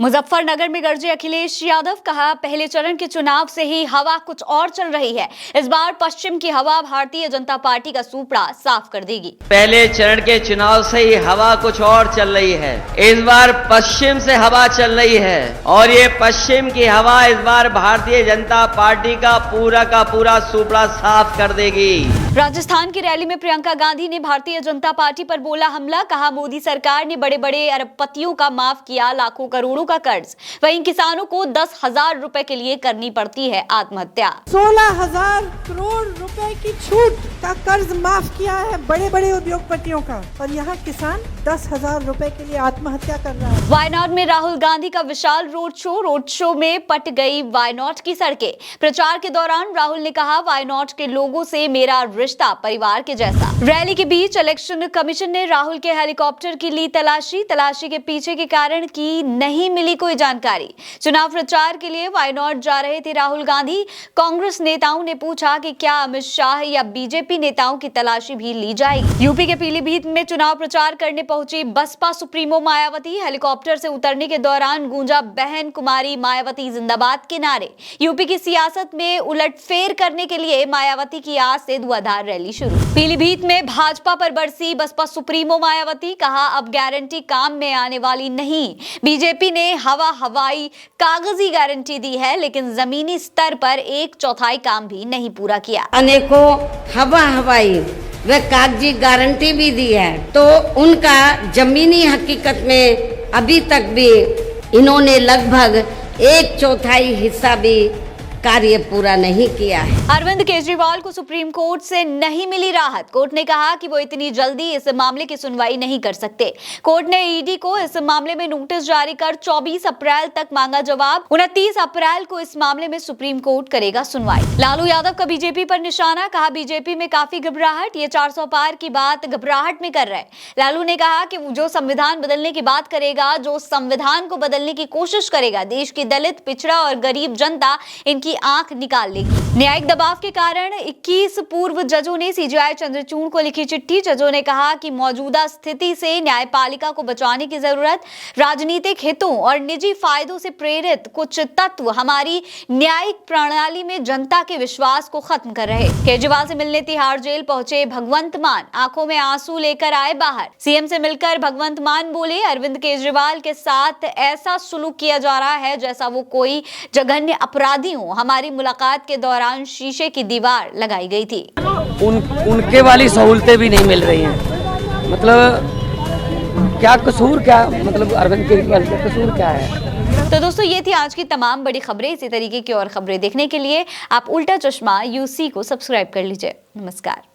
मुजफ्फरनगर में गरजे अखिलेश यादव, कहा पहले चरण के चुनाव से ही हवा कुछ और चल रही है। इस बार पश्चिम की हवा भारतीय जनता पार्टी का सुपड़ा साफ कर देगी। पहले चरण के चुनाव से ही हवा कुछ और चल रही है। इस बार पश्चिम से हवा चल रही है और ये पश्चिम की हवा इस बार भारतीय जनता पार्टी का पूरा सुपड़ा साफ कर देगी। राजस्थान की रैली में प्रियंका गांधी ने भारतीय जनता पार्टी पर बोला हमला, कहा मोदी सरकार ने बड़े बड़े अरबपतियों का माफ किया लाखों करोड़ों का कर्ज, वहीं किसानों को 10,000 रुपए के लिए करनी पड़ती है आत्महत्या। 16,000 करोड़ रुपए की छूट का कर्ज माफ किया है बड़े बड़े उद्योगपतियों का, और यहाँ किसान 10,000 रुपए के लिए आत्महत्या कर रहा है। वायनाड में राहुल गांधी का विशाल रोड शो में पट गई वायनाड की सड़कें। प्रचार के दौरान राहुल ने कहा वायनाड के लोगों से मेरा रिश्ता परिवार के जैसा। रैली के बीच इलेक्शन कमीशन ने राहुल के हेलीकॉप्टर की ली तलाशी के पीछे के कारण की नहीं मिली कोई जानकारी। चुनाव प्रचार के लिए वायनाड जा रहे थे राहुल गांधी। कांग्रेस नेताओं ने पूछा कि क्या अमित शाह या बीजेपी नेताओं की तलाशी भी ली जाएगी। यूपी के पीलीभीत में चुनाव प्रचार करने पहुंची बसपा सुप्रीमो मायावती। हेलीकॉप्टर से उतरने के दौरान गूंजा बहन कुमारी मायावती जिंदाबाद के नारे। यूपी की सियासत में उलटफेर करने के लिए मायावती की आज से धुआंधार रैली शुरू। पीलीभीत में भाजपा पर बरसी बसपा सुप्रीमो मायावती, कहा अब गारंटी काम में आने वाली नहीं। बीजेपी ने हवाई कागजी गारंटी दी है, लेकिन जमीनी स्तर पर 1/4 काम भी नहीं पूरा किया। अनेकों हवाई व कागजी गारंटी भी दी है, तो उनका जमीनी हकीकत में अभी तक भी इन्होंने लगभग 1/4 हिस्सा भी कार्य पूरा नहीं किया है। अरविंद केजरीवाल को सुप्रीम कोर्ट से नहीं मिली राहत। कोर्ट ने कहा कि वो इतनी जल्दी इस मामले की सुनवाई नहीं कर सकते। कोर्ट ने ईडी को इस मामले में नोटिस जारी कर 24 अप्रैल तक मांगा जवाब। 29 अप्रैल को इस मामले में सुप्रीम कोर्ट करेगा सुनवाई। लालू यादव का बीजेपी पर निशाना, कहा बीजेपी में काफी घबराहट, ये 400 पार की बात घबराहट में कर रहे हैं। लालू ने कहा कि जो संविधान बदलने की बात करेगा, जो संविधान को बदलने की कोशिश करेगा, देश की दलित, पिछड़ा और गरीब जनता इनकी आंख निकाल लेगी। न्यायिक दबाव के कारण 21 पूर्व जजों ने सीजेआई चंद्रचूड़ को लिखी चिट्ठी। जजों ने कहा कि मौजूदा स्थिति से न्यायपालिका को बचाने की जरूरत, राजनीतिक हितों और निजी फायदों से प्रेरित कुछ तत्व हमारी न्यायिक प्रणाली में जनता के विश्वास को खत्म कर रहे। केजरीवाल से मिलने तिहाड़ जेल पहुंचे भगवंत मान, आंखों में आंसू लेकर आए बाहर। सीएम से मिलकर भगवंत मान बोले अरविंद केजरीवाल के साथ ऐसा सुलूक किया जा रहा है जैसा वो कोई जघन्य अपराधी हो। हमारी मुलाकात के दौरान शीशे की दीवार लगाई गई थी। उनके वाली सहूलतें भी नहीं मिल रही हैं। मतलब क्या कसूर, क्या मतलब अरविंद केजरीवाल का कसूर क्या है? तो दोस्तों ये थी आज की तमाम बड़ी खबरें। इसी तरीके की और खबरें देखने के लिए आप उल्टा चश्मा यूसी को सब्सक्राइब कर लीजिए। नमस्कार।